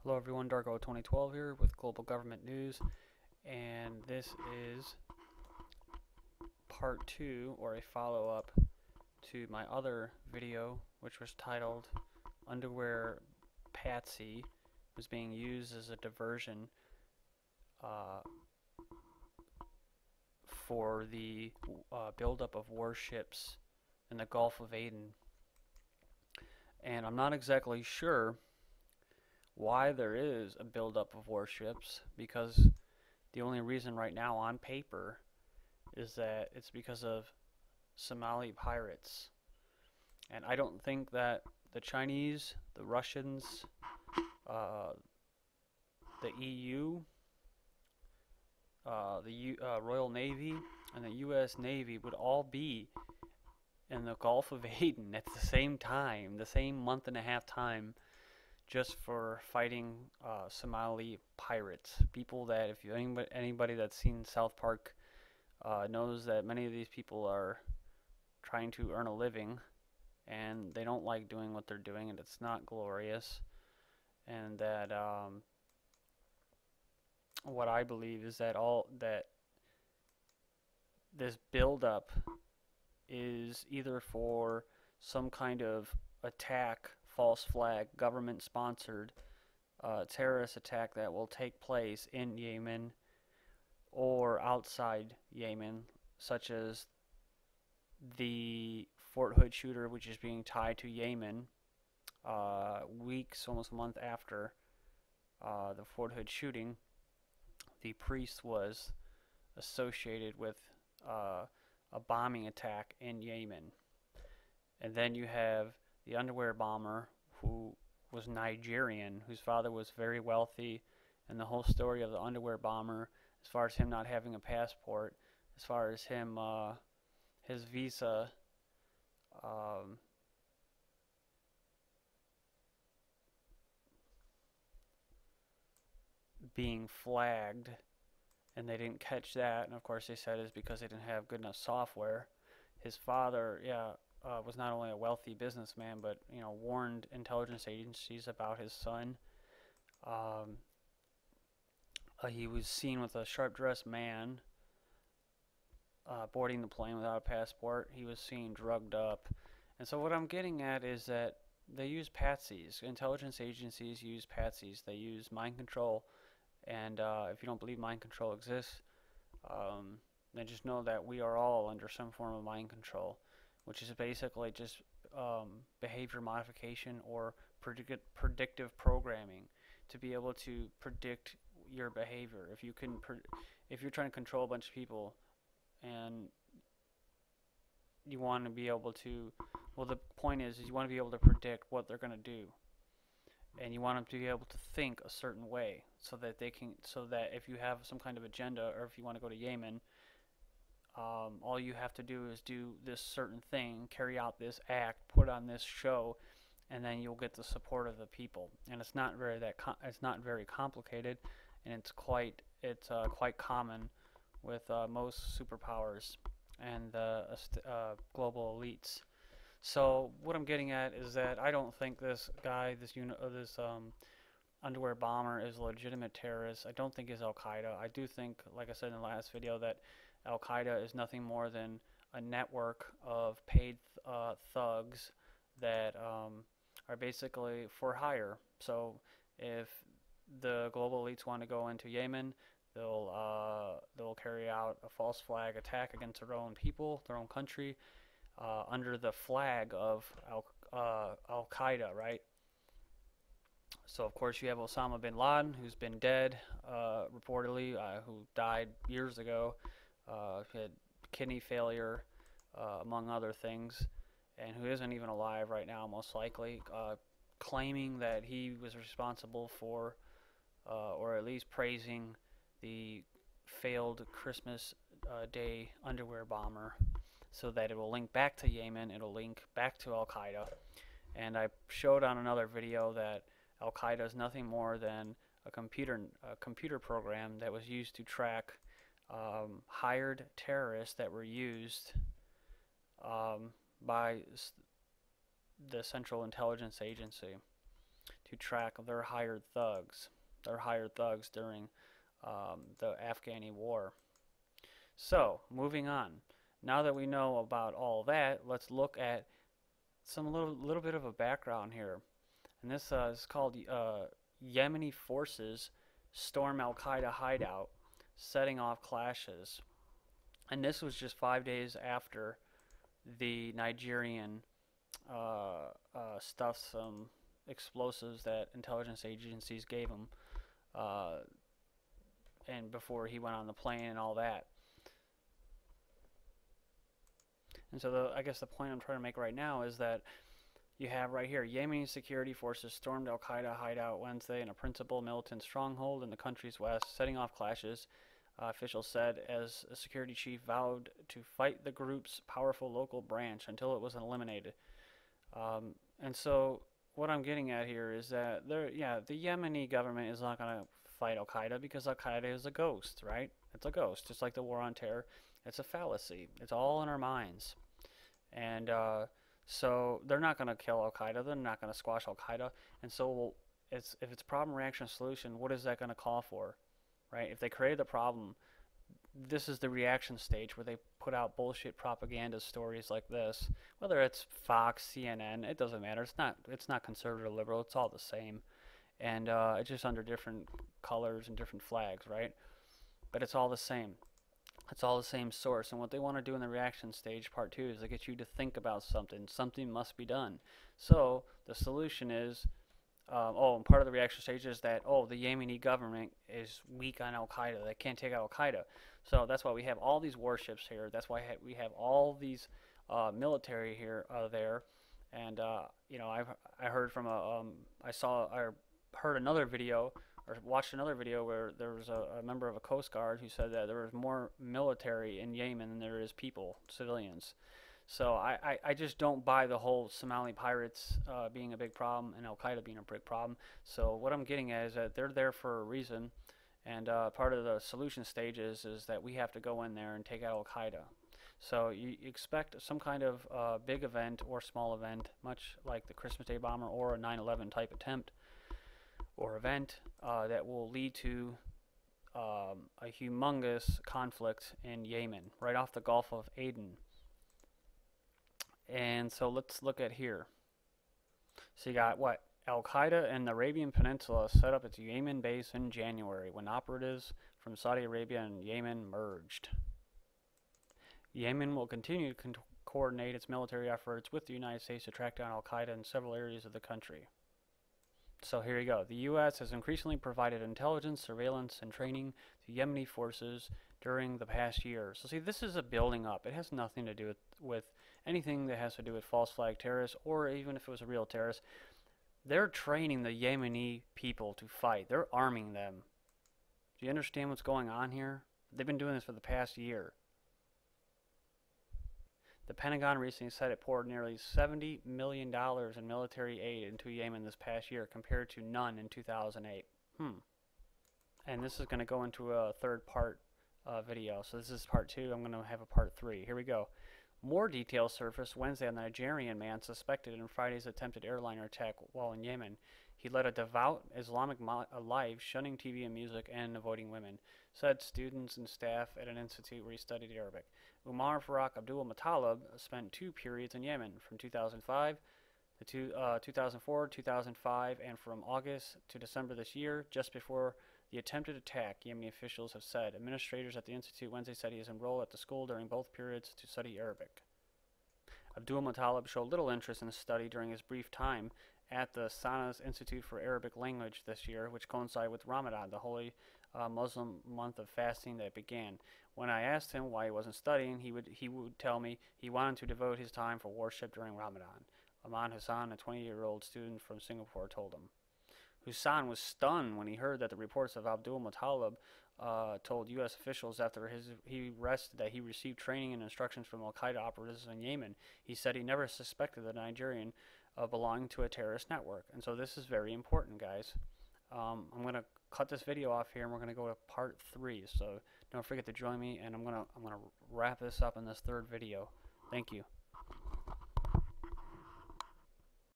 Hello everyone, Darko2012 here with Global Government News, and this is part 2, or a follow-up to my other video, which was titled Underwear Patsy was being used as a diversion uh, for the buildup of warships in the Gulf of Aden. And I'm not exactly sure why there is a buildup of warships, because the only reason right now on paper is that it's because of Somali pirates. And I don't think that the Chinese, the Russians, uh, the EU, the Royal Navy, and the U.S. Navy would all be in the Gulf of Aden at the same time, the same month and a half time, just for fighting Somali pirates. People that, if you anybody that's seen South Park knows that many of these people are trying to earn a living, and they don't like doing what they're doing, and it's not glorious. And that what I believe is that all that this buildup is either for some kind of attack, false flag, government-sponsored terrorist attack that will take place in Yemen or outside Yemen, such as the Fort Hood shooter, which is being tied to Yemen, weeks, almost a month after the Fort Hood shooting. The priest was associated with a bombing attack in Yemen. And then you have the underwear bomber, who was Nigerian, whose father was very wealthy, and the whole story of the underwear bomber, as far as him not having a passport, as far as him, his visa, um, being flagged, and they didn't catch that, and of course they said it's because they didn't have good enough software. His father, was not only a wealthy businessman, but warned intelligence agencies about his son. Um, he was seen with a sharp-dressed man boarding the plane without a passport. He was seen drugged up, and so what I'm getting at is that they use patsies. Intelligence agencies use patsies. They use mind control, and if you don't believe mind control exists, um, then just know that we are all under some form of mind control, which is basically just behavior modification or predictive programming to be able to predict your behavior. If you're trying to control a bunch of people and you want to be able to, well, the point is you want to be able to predict what they're going to do, and you want them to be able to think a certain way so that if you have some kind of agenda, or if you want to go to Yemen, all you have to do is do this certain thing, carry out this act, put on this show, and then you'll get the support of the people. And it's not very complicated, and it's quite common with most superpowers and global elites. So what I'm getting at is that I don't think this guy, this underwear bomber, is a legitimate terrorist. I don't think he's Al Qaeda. I do think, like I said in the last video, that Al Qaeda is nothing more than a network of paid thugs that are basically for hire. So if the global elites want to go into Yemen, they'll carry out a false flag attack against their own people, their own country, under the flag of Al Qaeda, right? So of course you have Osama bin Laden, who's been dead, reportedly, who died years ago. He had kidney failure, among other things, and who isn't even alive right now, most likely, claiming that he was responsible for, or at least praising, the failed Christmas Day underwear bomber, so that it will link back to Yemen, it'll link back to Al Qaeda. And I showed on another video that Al Qaeda is nothing more than a computer program that was used to track hired terrorists that were used by the Central Intelligence Agency to track their hired thugs during the Afghani war. So, moving on. Now that we know about all that, let's look at some little bit of a background here. And this is called Yemeni forces storm Al-Qaeda hideout, setting off clashes. And this was just 5 days after the Nigerian stuffed some explosives that intelligence agencies gave him, and before he went on the plane and all that. And so I guess the point I'm trying to make right now is that you have right here, Yemeni security forces stormed Al-Qaeda hideout Wednesday in a principal militant stronghold in the country's west, setting off clashes, officials said, as a security chief vowed to fight the group's powerful local branch until it was eliminated. And so what I'm getting at here is that the Yemeni government is not going to fight Al-Qaeda because Al-Qaeda is a ghost, right? It's a ghost, just like the war on terror. It's a fallacy. It's all in our minds. And so they're not going to kill Al-Qaeda. They're not going to squash Al-Qaeda. And so if it's problem, reaction, solution, what is that going to call for, right? If they created the problem, this is the reaction stage where they put out bullshit propaganda stories like this. Whether it's Fox, CNN, it doesn't matter. It's not conservative or liberal. It's all the same. And it's just under different colors and different flags, right? But it's all the same. It's all the same source. And what they want to do in the reaction stage, part 2, is to get you to think about something. Something must be done. So the solution is, and part of the reaction stage is that, the Yemeni government is weak on Al-Qaeda. They can't take out Al-Qaeda. So that's why we have all these warships here. That's why we have all these military here, there. And, I heard from I heard another video, or watched another video where there was a member of a Coast Guard who said that there was more military in Yemen than there is people, civilians. So I just don't buy the whole Somali pirates being a big problem and Al-Qaeda being a big problem. So what I'm getting at is that they're there for a reason, and part of the solution stage is that we have to go in there and take out Al-Qaeda. So you expect some kind of big event or small event, much like the Christmas Day bomber or a 9/11 type attempt or event, that will lead to a humongous conflict in Yemen, right off the Gulf of Aden. And so let's look at here. So you got what? Al-Qaeda and the Arabian Peninsula set up its Yemen base in January when operatives from Saudi Arabia and Yemen merged. Yemen will continue to coordinate its military efforts with the United States to track down Al-Qaeda in several areas of the country. So here you go. The U.S. has increasingly provided intelligence, surveillance, and training to Yemeni forces during the past year. So see, this is a building up. It has nothing to do with anything that has to do with false flag terrorists, or even if it was a real terrorist. They're training the Yemeni people to fight. They're arming them. Do you understand what's going on here? They've been doing this for the past year. The Pentagon recently said it poured nearly $70 million in military aid into Yemen this past year, compared to none in 2008. And this is going to go into a third part video. So this is part 2. I'm going to have a part 3. Here we go. More details surfaced Wednesday on the Nigerian man suspected in Friday's attempted airliner attack while in Yemen. He led a devout Islamic life, shunning TV and music and avoiding women, said students and staff at an institute where he studied Arabic. Umar Faraq Abdul Muttalib spent 2 periods in Yemen, from 2005 to 2004, 2005, and from August to December this year, just before the attempted attack, Yemeni officials have said. Administrators at the institute Wednesday said he is enrolled at the school during both periods to study Arabic. Abdul Muttalib showed little interest in the study during his brief time at the Sana's Institute for Arabic Language this year, which coincided with Ramadan, the holy Muslim month of fasting that began. When I asked him why he wasn't studying, he would tell me he wanted to devote his time for worship during Ramadan. Aman Hassan, a 20-year-old student from Singapore, told him. Hassan was stunned when he heard that the reports of Abdul Muttalib told U.S. officials after he arrested that he received training and instructions from Al-Qaeda operatives in Yemen. He said he never suspected the Nigerian of belonging to a terrorist network. And so this is very important, guys. I'm going to cut this video off here, and we're going to go to part 3. So don't forget to join me, and I'm going to wrap this up in this third video. Thank you.